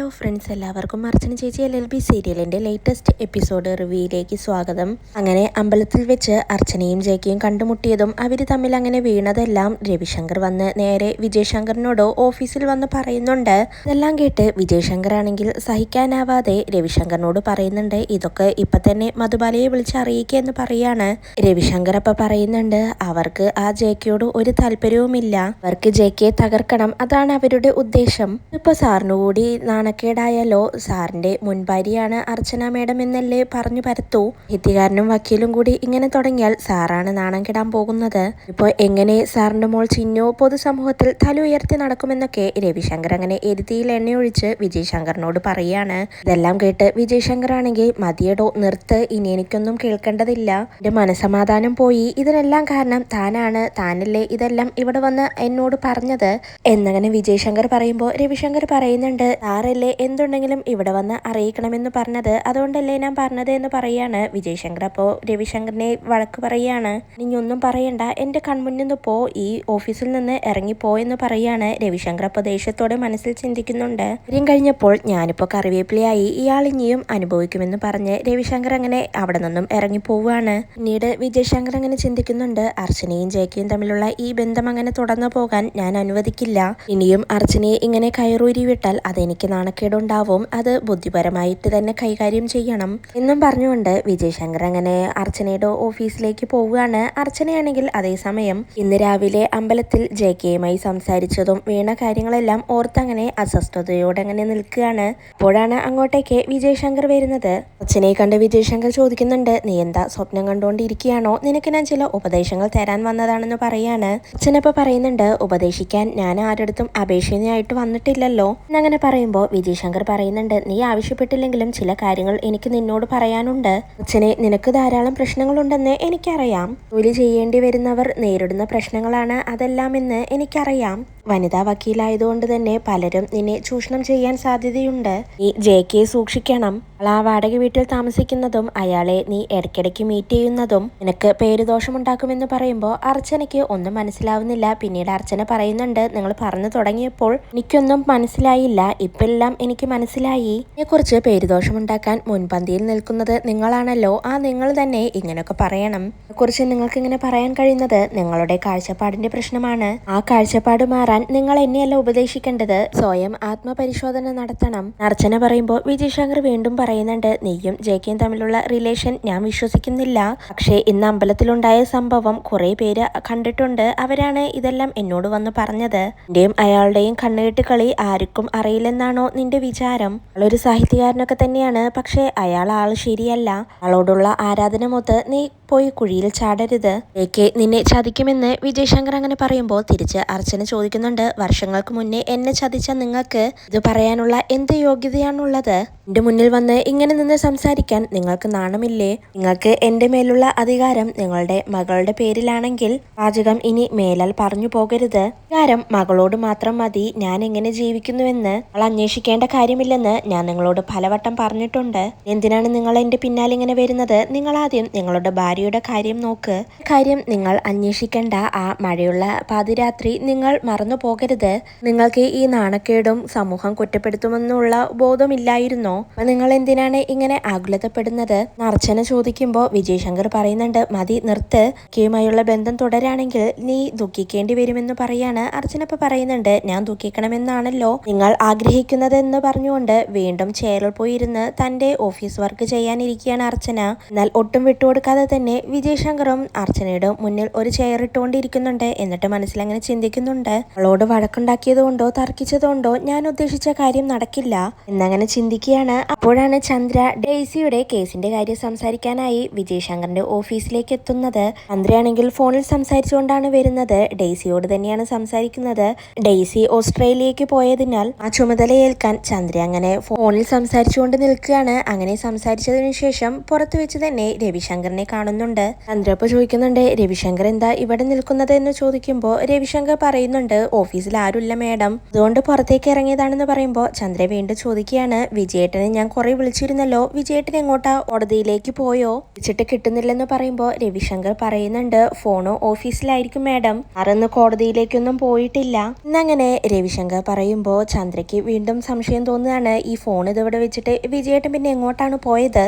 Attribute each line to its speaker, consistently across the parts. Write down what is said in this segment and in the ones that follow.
Speaker 1: Hello friends, എല്ലാവർക്കും അർച്ചന ചേച്ചി LLB സീരിയലിൻ്റെ ലേറ്റസ്റ്റ് എപ്പിസോഡ് റിവ്യൂയിലേക്ക് സ്വാഗതം. അങ്ങനെ അമ്പലത്തിൽ വെച്ച് അർച്ചനയും ജയക്കിയും കണ്ടുമുട്ടിയതും അവർ തമ്മിൽ അങ്ങനെ വീണതെല്ലാം രവിശങ്കർ വന്ന് നേരെ വിജയശങ്കറിനോട് ഓഫീസിൽ വന്ന് പറയുന്നുണ്ട്. ഇതെല്ലാം കേട്ട് വിജയശങ്കർ ആണെങ്കിൽ സഹിക്കാനാവാതെ രവിശങ്കറിനോട് പറയുന്നുണ്ട്, ഇതൊക്കെ ഇപ്പം തന്നെ മധുബാലയെ വിളിച്ച് അറിയിക്കുക എന്ന് പറയാണ്. രവിശങ്കർ അപ്പം പറയുന്നുണ്ട്, അവർക്ക് ആ ജയക്കിയോട് ഒരു താല്പര്യവുമില്ല, അവർക്ക് ജയക്കിയെ തകർക്കണം, അതാണ് അവരുടെ ഉദ്ദേശം. ഇപ്പോൾ സാറിന് കൂടി നാണക്കേടായാലോ, സാറിന്റെ മുൻഭാര്യയാണ് അർച്ചന മേഡം എന്നല്ലേ പറഞ്ഞു പരത്തു. ഹിത്യകാരനും വക്കീലും കൂടി ഇങ്ങനെ തുടങ്ങിയാൽ സാറാണ് നാണം കെടാൻ പോകുന്നത്. ഇപ്പോൾ എങ്ങനെ സാറിന്റെ മോൾ ചിന്നു പൊതുസമൂഹത്തിൽ തല ഉയർത്തി നടക്കുമെന്നൊക്കെ രവിശങ്കർ അങ്ങനെ എരുതിയിൽ എണ്ണയൊഴിച്ച് വിജയശങ്കറിനോട് പറയാണ്. ഇതെല്ലാം കേട്ട് വിജയശങ്കർ ആണെങ്കിൽ, മതിയടോ, നിർത്ത്, ഇനി എനിക്കൊന്നും കേൾക്കേണ്ടതില്ല, എന്റെ മനസമാധാനം പോയി, ഇതിനെല്ലാം കാരണം താനാണ്, താനല്ലേ ഇതെല്ലാം ഇവിടെ വന്ന് എന്നോട് പറഞ്ഞത് എന്നങ്ങനെ വിജയശങ്കർ പറയുമ്പോൾ രവിശങ്കർ പറയുന്നുണ്ട്, സാറല്ലേ എന്തുണ്ടെങ്കിലും ഇവിടെ വന്ന് അറിയിക്കണമെന്ന് പറഞ്ഞത്, അതുകൊണ്ടല്ലേ ഞാൻ പറഞ്ഞത് എന്ന് പറയാണ് വിജയശങ്കർ. അപ്പോൾ രവിശങ്കറിനെ വഴക്ക് പറയാണ്, നീ ഒന്നും പറയണ്ട, എൻ്റെ കൺമുന്നിൽ നിന്ന് പോ, ഈ ഓഫീസിൽ നിന്ന് ഇറങ്ങിപ്പോ എന്ന് പറയാണ് രവിശങ്കർ. അപ്പോൾ ദേഷ്യത്തോടെ മനസ്സിൽ ചിന്തിക്കുന്നുണ്ട്, കാര്യം കഴിഞ്ഞപ്പോൾ ഞാനിപ്പോൾ കറിവേപ്പിലയായി, ഇയാൾ ഇനിയും അനുഭവിക്കുമെന്ന് പറഞ്ഞ് രവിശങ്കർ അങ്ങനെ അവിടെ നിന്നും ഇറങ്ങി പോവുകയാണ്. പിന്നീട് വിജയശങ്കർ അങ്ങനെ ചിന്തിക്കുന്നുണ്ട്, അർച്ചനയും ജയക്കിയും തമ്മിലുള്ള ഈ ബന്ധം അങ്ങനെ തുടർന്നു പോകാൻ ഞാൻ അനുവദിക്കില്ല. ഇനിയും അർച്ചനയെ ഇങ്ങനെ കയറൂരി വിട്ടാൽ അതെനിക്ക് നാണക്കേടുണ്ടാവും, അത് ബുദ്ധിപരമായിട്ട് തന്നെ കൈകാര്യം ചെയ്യണം എന്നും പറഞ്ഞുകൊണ്ട് വിജയശങ്കർ അങ്ങനെ അർച്ചനയുടെ ഓഫീസിലേക്ക് പോവുകയാണ്. അർച്ചനയാണെങ്കിൽ അതേസമയം ഇന്ന് രാവിലെ അമ്പലത്തിൽ ജയക്കയുമായി സംസാരിച്ചതും വീണ കാര്യങ്ങളെല്ലാം ഓർത്തങ്ങനെ അസ്വസ്ഥതയോടെ അങ്ങനെ നിൽക്കുകയാണ്. അപ്പോഴാണ് അങ്ങോട്ടേക്ക് വിജയശങ്കർ വരുന്നത്. അർച്ചനയെ കണ്ട് വിജയശങ്കർ ചോദിക്കുന്നുണ്ട്, നീ എന്താ സ്വപ്നം കണ്ടുകൊണ്ടിരിക്കുകയാണോ, നിനക്ക് ഞാൻ ചില ഉപദേശങ്ങൾ തരാൻ വന്നതാണെന്ന് പറയാണ്. അച്ഛൻ അപ്പോൾ പറയുന്നുണ്ട്, ഉപദേശിക്കാൻ ഞാൻ ആരുടെ അപേക്ഷയായിട്ട് വന്നിട്ടില്ലല്ലോ എന്നങ്ങനെ പറയുമ്പോൾ വിജയശങ്കർ പറയുന്നുണ്ട്, നീ ആവശ്യപ്പെട്ടില്ലെങ്കിലും ചില കാര്യങ്ങൾ എനിക്ക് നിന്നോട് പറയാനുണ്ട്. അച്ഛനെ, നിനക്ക് ധാരാളം പ്രശ്നങ്ങളുണ്ടെന്ന് എനിക്കറിയാം, ജോലി ചെയ്യേണ്ടി വരുന്നവർ നേരിടുന്ന പ്രശ്നങ്ങളാണ് അതെല്ലാം എന്ന് എനിക്കറിയാം. വനിതാ വക്കീലായതുകൊണ്ട് തന്നെ പലരും നിന്നെ ചൂഷണം ചെയ്യാൻ സാധ്യതയുണ്ട്, നീ ജയക്കിയെ സൂക്ഷിക്കണം. ആ വാടക വീട്ടിൽ താമസിക്കുന്നതും അയാളെ നീ ഇടയ്ക്കിടയ്ക്ക് മീറ്റ് ചെയ്യുന്നതും നിനക്ക് പേരുദോഷമുണ്ടാക്കുമെന്ന് പറയുമ്പോൾ അർച്ചനയ്ക്ക് ഒന്നും മനസ്സിലാവുന്നില്ല. പിന്നീട് അർച്ചന പറയുന്നുണ്ട്, നിങ്ങൾ പറഞ്ഞു തുടങ്ങിയപ്പോൾ എനിക്കൊന്നും മനസ്സിലായില്ല, ഇപ്പെല്ലാം എനിക്ക് മനസ്സിലായി, ഇതിനെക്കുറിച്ച് പേരുദോഷമുണ്ടാക്കാൻ മുൻപന്തിയിൽ നിൽക്കുന്നത് നിങ്ങളാണല്ലോ, ആ നിങ്ങൾ തന്നെ ഇങ്ങനെയൊക്കെ പറയണം. ഇതിനെക്കുറിച്ച് നിങ്ങൾക്ക് ഇങ്ങനെ പറയാൻ കഴിയുന്നത് നിങ്ങളുടെ കാഴ്ചപ്പാടിന്റെ പ്രശ്നമാണ്. ആ കാഴ്ചപ്പാട് മാറാൻ നിങ്ങൾ എന്നെയല്ല ഉപദേശിക്കേണ്ടത്, സ്വയം ആത്മപരിശോധന നടത്തണം. അർച്ചന പറയുമ്പോൾ വിജയശങ്കർ വീണ്ടും പറയുന്നുണ്ട്, നീയും ജയക്കയും തമ്മിലുള്ള റിലേഷൻ ഞാൻ വിശ്വസിക്കുന്നില്ല, പക്ഷേ ഇന്ന് അമ്പലത്തിലുണ്ടായ സംഭവം കുറെ പേര് കണ്ടിട്ടുണ്ട്, അവരാണ് ഇതെല്ലാം എന്നോട് വന്ന് പറഞ്ഞത്. എന്റെയും അയാളുടെയും കണ്ണുകെട്ട് കളി ആർക്കും അറിയില്ലെന്നാണോ നിന്റെ വിചാരം? അയാളൊരു സാഹിത്യകാരനൊക്കെ തന്നെയാണ്, പക്ഷേ അയാൾ ആള് ശരിയല്ല, ആളോടുള്ള ആരാധന മൊത്ത് നീ പോയി കുഴിയിൽ ചാടരുത്, ജയക്കെ നിന്നെ ചതിക്കുമെന്ന് വിജയശങ്കർ അങ്ങനെ പറയുമ്പോൾ തിരിച്ച് അർച്ചന ചോദിക്കുന്നുണ്ട്, വർഷങ്ങൾക്ക് മുന്നേ എന്നെ ചതിച്ച നിങ്ങൾക്ക് ഇത് പറയാനുള്ള എന്ത് യോഗ്യതയാണുള്ളത്? എന്റെ മുന്നിൽ വന്ന് ഇങ്ങനെ നിന്ന് സംസാരിക്കാൻ നിങ്ങൾക്ക് നാണമില്ലേ? നിങ്ങൾക്ക് എന്റെ മേലുള്ള അധികാരം നിങ്ങളുടെ മകളുടെ പേരിലാണെങ്കിൽ പാചകം ഇനി മേലാൽ പറഞ്ഞു പോകരുത്. അധികാരം മകളോട് മാത്രം മതി, ഞാൻ എങ്ങനെ ജീവിക്കുന്നുവെന്ന് അവൾ അന്വേഷിക്കേണ്ട കാര്യമില്ലെന്ന് ഞാൻ നിങ്ങളോട് പലവട്ടം പറഞ്ഞിട്ടുണ്ട്. എന്തിനാണ് നിങ്ങൾ എന്റെ പിന്നാലെ ഇങ്ങനെ വരുന്നത്? നിങ്ങൾ ആദ്യം നിങ്ങളുടെ ഭാര്യയുടെ കാര്യം നോക്ക്. കാര്യം നിങ്ങൾ അന്വേഷിക്കേണ്ട. ആ മഴയുള്ള പാതിരാത്രി നിങ്ങൾ മറന്നു പോകരുത്. നിങ്ങൾക്ക് ഈ നാണക്കേടും സമൂഹം കുറ്റപ്പെടുത്തുമെന്നുള്ള ബോധമില്ലായിരുന്നോ? നിങ്ങൾ എന്തിനാണ് ഇങ്ങനെ ആകുലതപ്പെടുന്നത്? അർച്ചന ചോദിക്കുമ്പോൾ വിജയശങ്കർ പറയുന്നുണ്ട്, മതി, നിർത്ത്, കെയുമായുള്ള ബന്ധം തുടരാണെങ്കിൽ നീ ദുഃഖിക്കേണ്ടി വരുമെന്ന് പറയാണ്. അർച്ചന ഇപ്പൊ പറയുന്നുണ്ട്, ഞാൻ ദുഃഖിക്കണമെന്നാണല്ലോ നിങ്ങൾ ആഗ്രഹിക്കുന്നത് എന്ന് പറഞ്ഞുകൊണ്ട് വീണ്ടും ചെയറിൽ പോയിരുന്ന് തന്റെ ഓഫീസ് വർക്ക് ചെയ്യാനിരിക്കുകയാണ് അർച്ചന. എന്നാൽ ഒട്ടും വിട്ടുകൊടുക്കാതെ തന്നെ വിജയശങ്കറും അർച്ചനയുടെ മുന്നിൽ ഒരു ചെയർ ഇട്ടുകൊണ്ടിരിക്കുന്നുണ്ട്. എന്നിട്ട് മനസ്സിലങ്ങനെ ചിന്തിക്കുന്നുണ്ട്, അവളോട് വഴക്കുണ്ടാക്കിയത് കൊണ്ടോ തർക്കിച്ചതുകൊണ്ടോ ഞാൻ ഉദ്ദേശിച്ച കാര്യം നടക്കില്ല എന്നങ്ങനെ ചിന്തിക്കുകയാണ്. അപ്പോഴാണ് ചന്ദ്ര ഡെയ്സിയുടെ കേസിന്റെ കാര്യം സംസാരിക്കാനായി വിജയശങ്കറിന്റെ ഓഫീസിലേക്ക് എത്തുന്നത്. ചന്ദ്രയാണെങ്കിൽ ഫോണിൽ സംസാരിച്ചുകൊണ്ടാണ് വരുന്നത്. ഡെയ്സിയോട് തന്നെയാണ് സംസാരിക്കുന്നത്. ഡെയ്സി ഓസ്ട്രേലിയക്ക് പോയതിനാൽ ആ ചുമതലയേൽക്കാൻ ചന്ദ്ര അങ്ങനെ ഫോണിൽ സംസാരിച്ചുകൊണ്ട് നിൽക്കുകയാണ്. അങ്ങനെ സംസാരിച്ചതിനു ശേഷം പുറത്തു വെച്ച് തന്നെ രവിശങ്കറിനെ കാണുന്നുണ്ട്. ചന്ദ്ര ഇപ്പോൾ ചോദിക്കുന്നുണ്ട്, രവിശങ്കർ എന്താ ഇവിടെ നിൽക്കുന്നത് എന്ന് ചോദിക്കുമ്പോൾ രവിശങ്കർ പറയുന്നുണ്ട്, ഓഫീസിൽ ആരുമില്ല മാഡം, അതുകൊണ്ട് പുറത്തേക്ക് ഇറങ്ങിയതാണെന്ന് പറയുമ്പോൾ ചന്ദ്ര വീണ്ടും ചോദിക്കുകയാണ്, വിജയേട്ടനെ ഞാൻ കുറെ വിളിച്ചിരുന്നല്ലോ, വിജയേട്ടൻ എങ്ങോട്ടാ, കോടതിയിലേക്ക് പോയോ, വിളിച്ചിട്ട് കിട്ടുന്നില്ലെന്ന് പറയുമ്പോൾ രവിശങ്കർ പറയുന്നുണ്ട്, ഫോണോ ഓഫീസിലായിരിക്കും മാഡം, ആരെന്ന് കോടതിയിലേക്കൊന്നും പോയിട്ടില്ല. ഇന്നങ്ങനെ രവിശങ്കർ പറയുമ്പോൾ ചന്ദ്രയ്ക്ക് വീണ്ടും സംശയം തോന്നുകയാണ്, ഈ ഫോൺ ഇതിവിടെ വെച്ചിട്ട് വിജയേട്ടൻ പിന്നെ എങ്ങോട്ടാണ് പോയത്,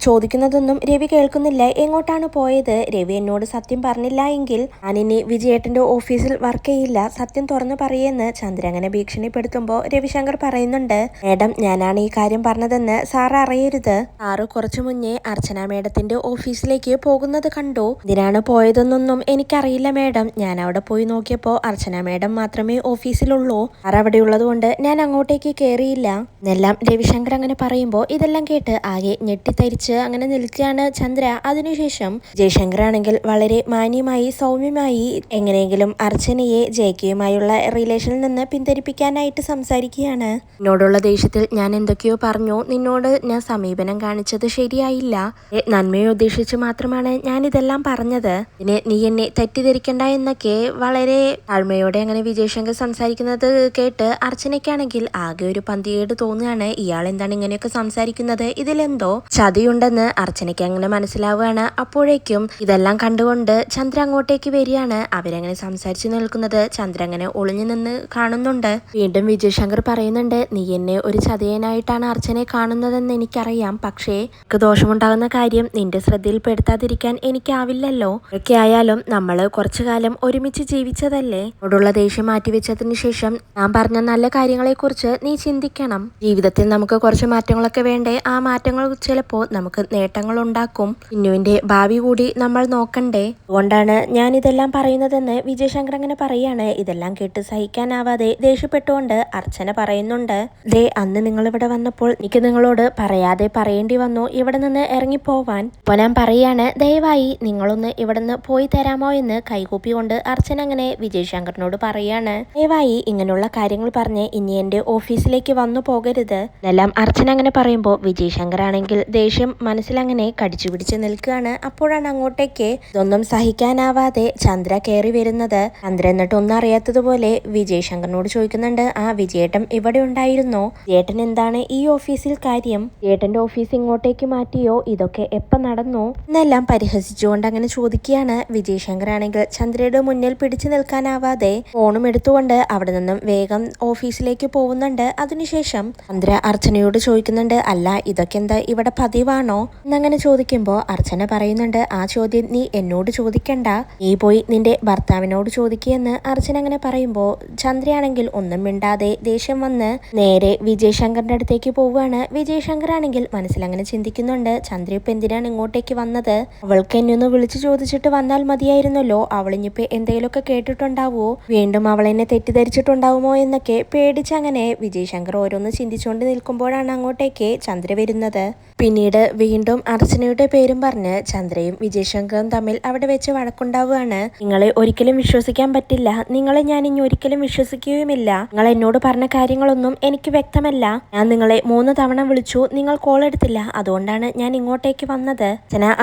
Speaker 1: ചോദിക്കുന്നതൊന്നും രവി കേൾക്കുന്നില്ല. എങ്ങോട്ടാണ് പോയത്, രവി എന്നോട് സത്യം പറഞ്ഞില്ല എങ്കിൽ ഞാനിനി വിജയേട്ടന്റെ ഓഫീസിൽ വർക്ക് ചെയ്യില്ല, സത്യം തുറന്നു പറയെന്ന് ചന്ദ്ര അങ്ങനെ ഭീഷണിപ്പെടുത്തുമ്പോൾ രവിശങ്കർ പറയുന്നുണ്ട്, മാഡം ഞാനാണ് ഈ കാര്യം പറഞ്ഞതെന്ന് സാറ് അറിയരുത്, സാറ് കുറച്ചു മുന്നേ അർച്ചന മാഡത്തിന്റെ ഓഫീസിലേക്ക് പോകുന്നത് കണ്ടു, ഇതിനാണ് പോയതെന്നൊന്നും എനിക്കറിയില്ല മാഡം, ഞാൻ അവിടെ പോയി നോക്കിയപ്പോൾ അർച്ചന മാഡം മാത്രമേ ഓഫീസിലുള്ളൂ, സാർ അവിടെ ഉള്ളത് കൊണ്ട് ഞാൻ അങ്ങോട്ടേക്ക് കയറിയില്ല എന്നെല്ലാം രവിശങ്കർ അങ്ങനെ പറയുമ്പോൾ ഇതെല്ലാം കേട്ട് ആകെ ഞെട്ടിത്തരിച്ച് അങ്ങനെ നിൽക്കുകയാണ് ചന്ദ്ര. അതിനുശേഷം ജയശങ്കർ ആണെങ്കിൽ വളരെ മാന്യമായി സൗമ്യമായി എങ്ങനെയെങ്കിലും അർച്ചനയെ ജയിക്കുകയുമായുള്ള റിലേഷനിൽ നിന്ന് പിന്തിരിപ്പിക്കാനായിട്ട് സംസാരിക്കുകയാണ്. എന്നോടുള്ള ദേഷ്യത്തിൽ ഞാൻ എന്തൊക്കെയോ പറഞ്ഞു, നിന്നോട് ഞാൻ സമീപനം കാണിച്ചത് ശരിയായില്ല, നന്മയെ ഉദ്ദേശിച്ച് മാത്രമാണ് ഞാൻ ഇതെല്ലാം പറഞ്ഞത്, ഇതിന് നീ എന്നെ തെറ്റിദ്ധരിക്കണ്ട എന്നൊക്കെ വളരെ താഴ്മയോടെ അങ്ങനെ വിജയശങ്കർ സംസാരിക്കുന്നത് കേട്ട് അർച്ചനയ്ക്കാണെങ്കിൽ ആകെ ഒരു പന്തികേട് തോന്നുകയാണ്, ഇയാൾ എന്താണ് ഇങ്ങനെയൊക്കെ സംസാരിക്കുന്നത്, ഇതിലെന്തോ ചതിയുണ്ടെന്ന് അർച്ചനയ്ക്ക് അങ്ങനെ മനസ്സിലാവുകയാണ്. അപ്പോഴേക്കും ഇതെല്ലാം കണ്ടുകൊണ്ട് ചന്ദ്ര അങ്ങോട്ടേക്ക് വരികയാണ്. അവരങ്ങനെ സംസാരിച്ചു നിൽക്കുന്നത് ചന്ദ്ര അങ്ങനെ ഒളിഞ്ഞു നിന്ന് കാണുന്നുണ്ട്. വീണ്ടും വിജയശങ്കർ പറയുന്നുണ്ട്, നീ എന്നെ ഒരു ചതിയനായിട്ടാണ് അർച്ചനയെ കാണുന്നതെന്ന് എനിക്കറിയാം, പക്ഷേ ദോഷമുണ്ടാകുന്ന കാര്യം നിന്റെ ശ്രദ്ധയിൽപ്പെടുത്താതിരിക്കാൻ എനിക്കാവില്ലല്ലോ, ഒക്കെ ആയാലും നമ്മള് കുറച്ചു കാലം ഒരുമിച്ച് ജീവിച്ചതല്ലേ, ഓടുള്ള ദേഷ്യം മാറ്റിവെച്ചതിന് ശേഷം ഞാൻ പറഞ്ഞ നല്ല കാര്യങ്ങളെ കുറിച്ച് നീ ചിന്തിക്കണം, ജീവിതത്തിൽ നമുക്ക് കുറച്ച് മാറ്റങ്ങളൊക്കെ വേണ്ടേ, ആ മാറ്റങ്ങൾ ചിലപ്പോൾ നമുക്ക് നേട്ടങ്ങൾ ഉണ്ടാക്കും, ഇന്നുവിന്റെ ഭാവി കൂടി നമ്മൾ നോക്കണ്ടേ, അതുകൊണ്ടാണ് ഞാൻ ഇതെല്ലാം പറയുന്നതെന്ന് വിജയശങ്കർ അങ്ങനെ പറയാണ്. ഇതെല്ലാം കേട്ട് സഹിക്കാനാവാതെ ദേഷ്യപ്പെട്ടുകൊണ്ട് അർച്ചന പറയുന്നുണ്ട്, ദേ അന്ന് നിങ്ങൾ ഇവിടെ വന്നപ്പോൾ എനിക്ക് നിങ്ങളോട് പറയാതെ പറയേണ്ടി വന്നു ഇവിടെ നിന്ന് ഇറങ്ങിപ്പോവാൻ, ഇപ്പോൾ ഞാൻ പറയാണ്, ദയവായി നിങ്ങളൊന്ന് ഇവിടെ നിന്ന് പോയി തരാമോ എന്ന് കൈകൂപ്പിക്കൊണ്ട് അർച്ചന അങ്ങനെ വിജയശങ്കറിനോട് പറയാണ്. ദയവായി ഇങ്ങനെയുള്ള കാര്യങ്ങൾ പറഞ്ഞ് ഇനി എന്റെ ഓഫീസിലേക്ക് വന്നു പോകരുത് എന്നെല്ലാം അർച്ചന അങ്ങനെ പറയുമ്പോൾ വിജയശങ്കർ ആണെങ്കിൽ ദേഷ്യം മനസ്സിലങ്ങനെ കടിച്ചു പിടിച്ച് നിൽക്കുകയാണ്. അപ്പോഴാണ് അങ്ങോട്ടേക്ക് ഇതൊന്നും സഹിക്കാനാവാതെ ചന്ദ്ര കയറി വരുന്നത്. ചന്ദ്ര എന്നിട്ട് ഒന്നും അറിയാത്തതുപോലെ വിജയശങ്കറിനോട് ചോദിക്കുന്നുണ്ട്, ആ വിജയേട്ടൻ ഇവിടെ ഉണ്ടായിരുന്നോ, വിജയേട്ടൻ എന്താണ് ഈ ഓഫീസിൽ കാര്യം, വിജയേട്ടന്റെ ഓഫീസ് ഇങ്ങോട്ടേക്ക് മാറ്റിയോ, ഇതൊക്കെ എപ്പോ നടന്നു എന്നെല്ലാം പരിഹസിച്ചുകൊണ്ട് അങ്ങനെ ചോദിക്കുകയാണ്. വിജയശങ്കർ ആണെങ്കിൽ ചന്ദ്രയുടെ മുന്നിൽ പിടിച്ചു നിൽക്കാനാവാതെ ഫോണും എടുത്തുകൊണ്ട് അവിടെ നിന്നും വേഗം ഓഫീസിലേക്ക് പോകുന്നുണ്ട്. അതിനുശേഷം ചന്ദ്ര അർച്ചനയോട് ചോദിക്കുന്നുണ്ട്, അല്ല ഇതൊക്കെ എന്താ ഇവിടെ പതിവാണോ എന്നങ്ങനെ ചോദിക്കുമ്പോൾ അർച്ചന പറയുന്നുണ്ട്, ആ ചോദ്യം നീ എന്നോട് ചോദിക്കണ്ട, നീ പോയി നിന്റെ ഭർത്താവിനോട് ചോദിക്കുകയെന്ന് അർച്ചന അങ്ങനെ പറയുമ്പോൾ ചന്ദ്രയാണെങ്കിൽ ഒന്നും മിണ്ടാതെ ദേഷ്യം വന്ന് നേരെ വിജയശങ്കറിന്റെ അടുത്തേക്ക് പോവുകയാണ്. വിജയശങ്കർ ആണെങ്കിൽ മനസ്സിലങ്ങനെ ചിന്തിക്കുന്നുണ്ട്, ചന്ദ്ര ഇപ്പൊ എന്തിനാണ് ഇങ്ങോട്ടേക്ക് വന്നത്, അവൾക്ക് എന്നെ ഒന്ന് വിളിച്ചു ചോദിച്ചിട്ട് വന്നാൽ മതിയായിരുന്നല്ലോ, അവളിഞ്ഞിപ്പോ എന്തെങ്കിലുമൊക്കെ കേട്ടിട്ടുണ്ടാവോ, വീണ്ടും അവൾ എന്നെ തെറ്റിദ്ധരിച്ചിട്ടുണ്ടാവുമോ എന്നൊക്കെ പേടിച്ചങ്ങനെ വിജയശങ്കർ ഓരോന്ന് ചിന്തിച്ചുകൊണ്ട് നിൽക്കുമ്പോഴാണ് അങ്ങോട്ടേക്ക് ചന്ദ്ര വരുന്നത്. പിന്നീട് വീണ്ടും അർച്ചനയുടെ പേരും പറഞ്ഞ് ചന്ദ്രയും വിജയശങ്കറും തമ്മിൽ അവിടെ വെച്ച് വഴക്കുണ്ടാവുകയാണ്. നിങ്ങളെ ഒരിക്കലും വിശ്വസിക്കാൻ പറ്റില്ല, നിങ്ങളെ ഞാൻ ഇനി ഒരിക്കലും വിശ്വസിക്കുകയുമില്ല, നിങ്ങൾ എന്നോട് പറഞ്ഞ കാര്യങ്ങളൊന്നും എനിക്ക് വ്യക്തമല്ല, ഞാൻ നിങ്ങളെ 3 തവണ വിളിച്ചു, നിങ്ങൾ കോൾ എടുത്തില്ല, അതുകൊണ്ടാണ് ഞാൻ ഇങ്ങോട്ടേക്ക് വന്നത്,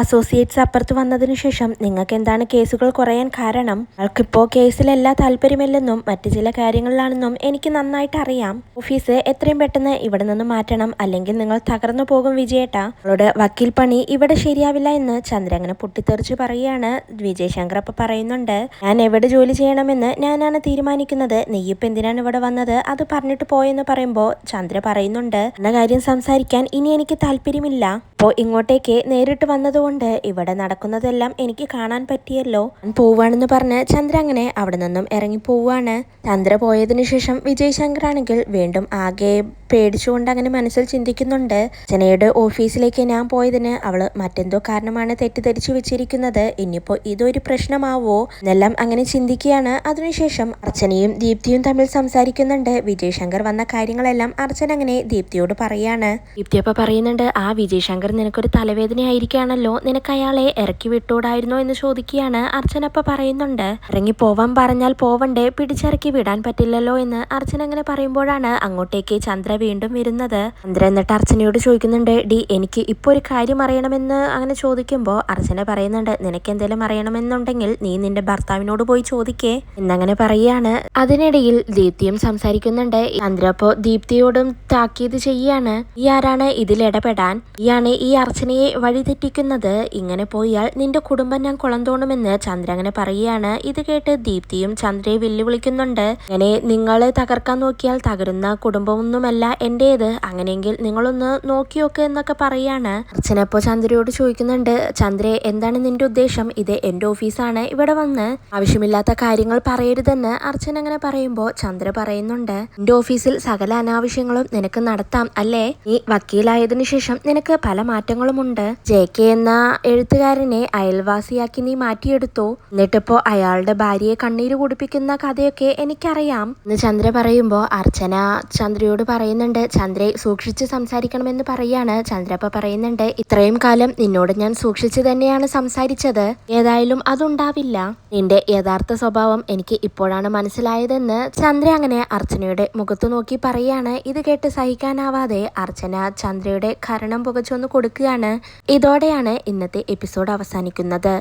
Speaker 1: അസോസിയേറ്റ്സ് അപ്പുറത്ത് വന്നതിനു ശേഷം നിങ്ങൾക്ക് എന്താണ് കേസുകൾ കുറയാൻ കാരണം, നിങ്ങൾക്കിപ്പോ കേസിലല്ല താല്പര്യമില്ലെന്നും മറ്റു ചില കാര്യങ്ങളിലാണെന്നും എനിക്ക് നന്നായിട്ട് അറിയാം, ഓഫീസ് എത്രയും പെട്ടെന്ന് ഇവിടെ നിന്ന് മാറ്റണം, അല്ലെങ്കിൽ നിങ്ങൾ തകർന്നു പോകും വിജയേട്ടാ, നിങ്ങളുടെ വക്കീൽ പണി ഇവിടെ ശരിയാവില്ല എന്ന് ചന്ദ്ര അങ്ങനെ പൊട്ടിത്തെറിച്ച് പറയുകയാണ്. വിജയശങ്കർ അപ്പൊ പറയുന്നുണ്ട്, ഞാൻ എവിടെ ജോലി ചെയ്യണമെന്ന് ഞാനാണ് തീരുമാനിക്കുന്നത്, നെയ്യിപ്പ് എന്തിനാണ് ഇവിടെ വന്നത് അത് പറഞ്ഞിട്ട് പോയെന്ന് പറയുമ്പോൾ ചന്ദ്ര പറയുന്നുണ്ട്, എന്ന കാര്യം സംസാരിക്കാൻ ഇനി എനിക്ക് താല്പര്യമില്ല, അപ്പോൾ ഇങ്ങോട്ടേക്ക് നേരിട്ട് വന്നതുകൊണ്ട് ഇവിടെ നടക്കുന്നതെല്ലാം എനിക്ക് കാണാൻ പറ്റിയല്ലോ, പോവാണെന്ന് പറഞ്ഞ് ചന്ദ്ര അങ്ങനെ അവിടെ നിന്നും ഇറങ്ങി പോവാണ്. ചന്ദ്ര പോയതിനു ശേഷം വിജയശങ്കർ ആണെങ്കിൽ വീണ്ടും ആകെ പേടിച്ചുകൊണ്ട് അങ്ങനെ മനസ്സിൽ ചിന്തിക്കുന്നുണ്ട്, അർച്ചനയുടെ ഓഫീസിലേക്ക് ഞാൻ പോയതിന് അവള് മറ്റെന്തോ കാരണമാണ് തെറ്റിദ്ധരിച്ചു വെച്ചിരിക്കുന്നത്, ഇനിയിപ്പോ ഇതൊരു പ്രശ്നമാവോ എന്നെല്ലാം അങ്ങനെ ചിന്തിക്കുകയാണ്. അതിനുശേഷം അർച്ചനയും ദീപ്തിയും തമ്മിൽ സംസാരിക്കുന്നുണ്ട്. വിജയശങ്കർ വന്ന കാര്യങ്ങളെല്ലാം അർച്ചന അങ്ങനെ ദീപ്തിയോട് പറയാണ്. ദീപ്തി അപ്പൊ പറയുന്നുണ്ട്, ആ വിജയശങ്കർ രവിശങ്കർ നിനക്കൊരു തലവേദനയായിരിക്കുകയാണല്ലോ, നിനക്ക് അയാളെ ഇറക്കി വിട്ടൂടായിരുന്നോ എന്ന് ചോദിക്കുകയാണ്. അർച്ചന അപ്പൊ പറയുന്നുണ്ട്, ഇറങ്ങി പോവാൻ പറഞ്ഞാൽ പോവണ്ടേ, പിടിച്ചിറക്കി വിടാൻ പറ്റില്ലല്ലോ എന്ന് അർച്ചന അങ്ങനെ പറയുമ്പോഴാണ് അങ്ങോട്ടേക്ക് ചന്ദ്ര വീണ്ടും വരുന്നത്. ചന്ദ്ര എന്നിട്ട് അർച്ചനയോട് ചോദിക്കുന്നുണ്ട്, ഡി എനിക്ക് ഇപ്പോൾ ഒരു കാര്യം അറിയണമെന്ന് അങ്ങനെ ചോദിക്കുമ്പോൾ അർച്ചന പറയുന്നുണ്ട്, നിനക്ക് എന്തെങ്കിലും അറിയണമെന്നുണ്ടെങ്കിൽ നീ നിന്റെ ഭർത്താവിനോട് പോയി ചോദിക്കേ എന്നങ്ങനെ പറയാണ്. അതിനിടയിൽ ദീപ്തിയും സംസാരിക്കുന്നുണ്ട്. ചന്ദ്ര അപ്പോ ദീപ്തിയോടും താക്കീത് ചെയ്യാണ്, ഈ ആരാണ് ഇതിലിടപെടാൻ, ഈയാണ് ഈ അർച്ചനയെ വഴിതെറ്റിക്കുന്നത്, ഇങ്ങനെ പോയാൽ നിന്റെ കുടുംബം ഞാൻ കുളം തോണ്ടുമെന്ന് ചന്ദ്ര അങ്ങനെ പറയുകയാണ്. ഇത് കേട്ട് ദീപ്തിയും ചന്ദ്രയെ വെല്ലുവിളിക്കുന്നുണ്ട്. അങ്ങനെ നിങ്ങൾ തകർക്കാൻ നോക്കിയാൽ തകരുന്ന കുടുംബമൊന്നുമല്ല എന്റേത്, അങ്ങനെയെങ്കിൽ നിങ്ങളൊന്ന് നോക്കിയോക്ക് എന്നൊക്കെ പറയാണ്. അർച്ചന അപ്പോൾ ചന്ദ്രയോട് ചോദിക്കുന്നുണ്ട്, ചന്ദ്രേ എന്താണ് നിന്റെ ഉദ്ദേശം, ഇത് എന്റെ ഓഫീസാണ്, ഇവിടെ വന്ന് ആവശ്യമില്ലാത്ത കാര്യങ്ങൾ പറയരുതെന്ന് അർച്ചന അങ്ങനെ പറയുമ്പോൾ ചന്ദ്ര പറയുന്നുണ്ട്, എന്റെ ഓഫീസിൽ സകല അനാവശ്യങ്ങളും നിനക്ക് നടത്താം അല്ലേ, നീ വക്കീലായതിനു ശേഷം നിനക്ക് പല മാറ്റങ്ങളുമുണ്ട്, JK എന്ന എഴുത്തുകാരനെ അയൽവാസിയാക്കി നീ മാറ്റിയെടുത്തു, എന്നിട്ടിപ്പോ അയാളുടെ ഭാര്യയെ കണ്ണീര് കുടിപ്പിക്കുന്ന കഥയൊക്കെ എനിക്കറിയാം എന്ന് ചന്ദ്ര പറയുമ്പോൾ അർച്ചന ചന്ദ്രയോട് പറയുന്നുണ്ട്, ചന്ദ്രയെ സൂക്ഷിച്ച് സംസാരിക്കണമെന്ന് പറയാണ്. ചന്ദ്ര അപ്പൊ പറയുന്നുണ്ട്, ഇത്രയും കാലം നിന്നോട് ഞാൻ സൂക്ഷിച്ച് തന്നെയാണ് സംസാരിച്ചത്, ഏതായാലും അതുണ്ടാവില്ല, നിന്റെ യഥാർത്ഥ സ്വഭാവം എനിക്ക് ഇപ്പോഴാണ് മനസ്സിലായതെന്ന് ചന്ദ്ര അങ്ങനെ അർച്ചനയുടെ മുഖത്ത് നോക്കി പറയാണ്. ഇത് കേട്ട് സഹിക്കാനാവാതെ അർച്ചന ചന്ദ്രയുടെ കരണം പുകച്ചൊന്ന് കൊടുക്കുകയാണ്. ഇതോടെയാണ് ഇന്നത്തെ എപ്പിസോഡ് അവസാനിക്കുന്നത്.